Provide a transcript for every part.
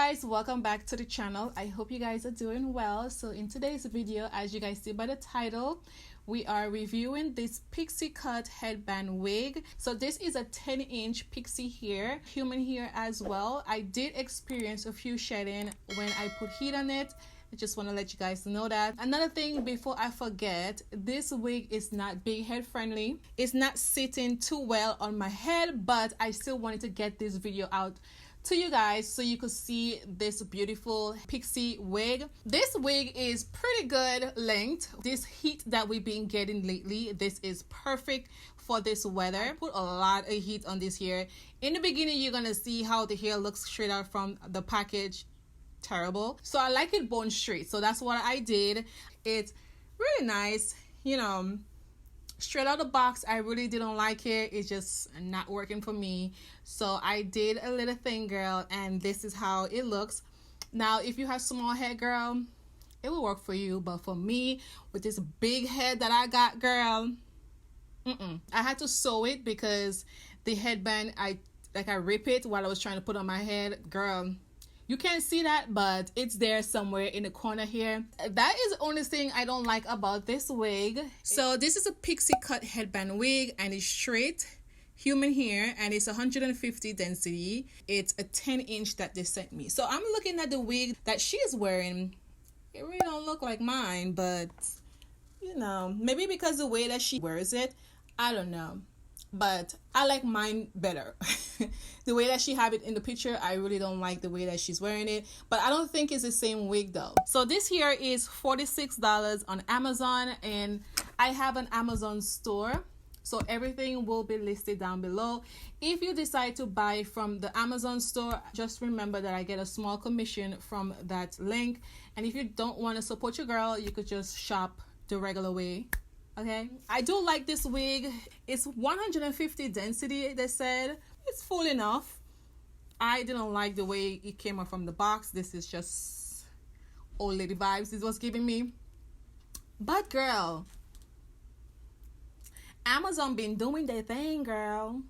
guys, welcome back to the channel. I hope you guys are doing well. So in today's video, as you guys see by the title, we are reviewing this Pixie cut headband wig. So this is a 10-inch Pixie hair, human hair as well. I did experience a few shedding when I put heat on it. I just want to let you guys know that. Another thing before I forget, this wig is not big head friendly. It's not sitting too well on my head, but I still wanted to get this video out to you guys so you could see this beautiful Pixie wig. This wig is pretty good length. This heat that we've been getting lately, this is perfect for this weather. I put a lot of heat on this hair. In the beginning, you're gonna see how the hair looks straight out from the package. Terrible. So I like it bone straight, so that's what I did. It's really nice, you know, straight out the box. I really didn't like it. It's just not working for me, so I did a little thing, girl, and this is how it looks. Now if you have small head, girl, it will work for you, but for me, with this big head that I got, girl, I had to sew it because the headband, I rip it while I was trying to put on my head, girl. You can't see that, but it's there somewhere in the corner here. That is the only thing I don't like about this wig. So this is a Pixie cut headband wig, and it's straight human hair, and it's 150 density. It's a 10-inch that they sent me. So I'm looking at the wig that she is wearing. It really don't look like mine, but you know, maybe because the way that she wears it, I don't know. But I like mine better. The way that she have it in the picture, I really don't like the way that she's wearing it. But I don't think it's the same wig though. So this here is $46 on Amazon, and I have an Amazon store, so everything will be listed down below. If you decide to buy from the Amazon store, just remember that I get a small commission from that link. And if you don't want to support your girl, you could just shop the regular way. Okay, I do like this wig. It's 150 density, they said. It's full enough. I didn't like the way it came out from the box. This is just old lady vibes it was giving me. But girl, Amazon been doing their thing, girl.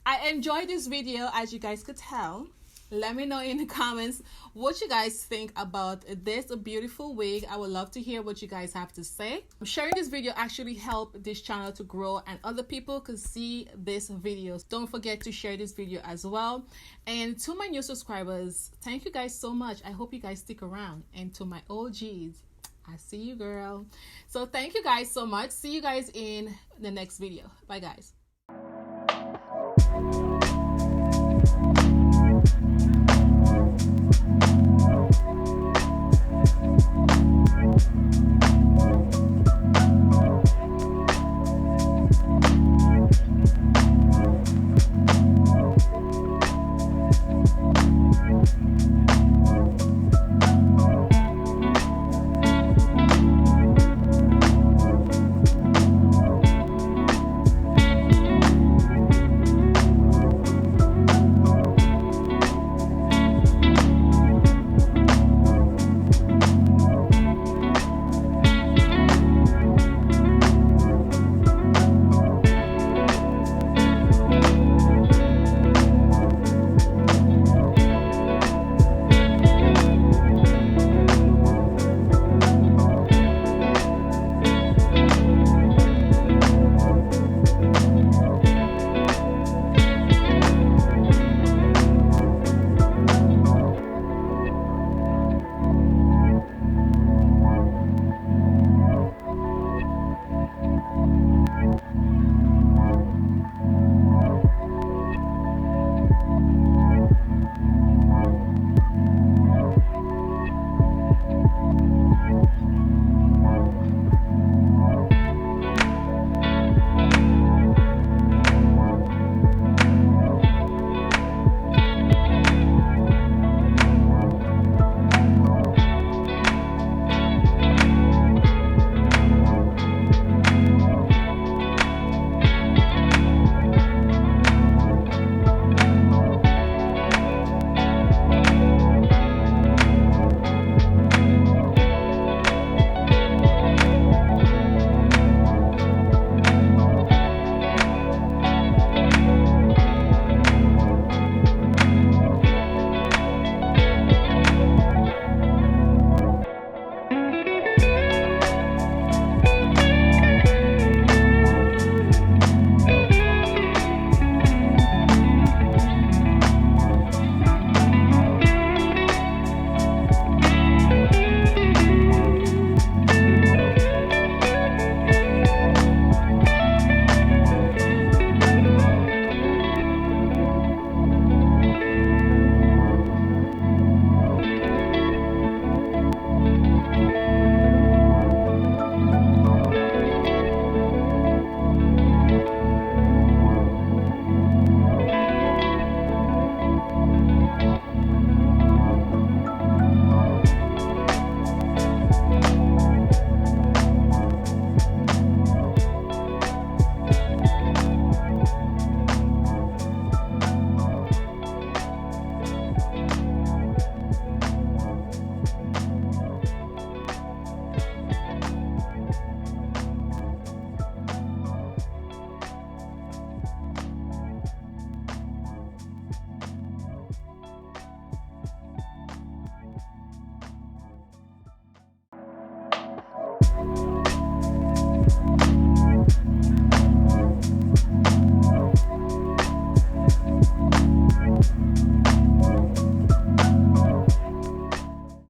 I enjoyed this video, as you guys could tell. Let me know in the comments what you guys think about this beautiful wig. I would love to hear what you guys have to say. Sharing this video actually helped this channel to grow, and other people could see this video. Don't forget to share this video as well. And to my new subscribers, thank you guys so much. I hope you guys stick around. And to my OGs, I see you, girl. So thank you guys so much. See you guys in the next video. Bye guys.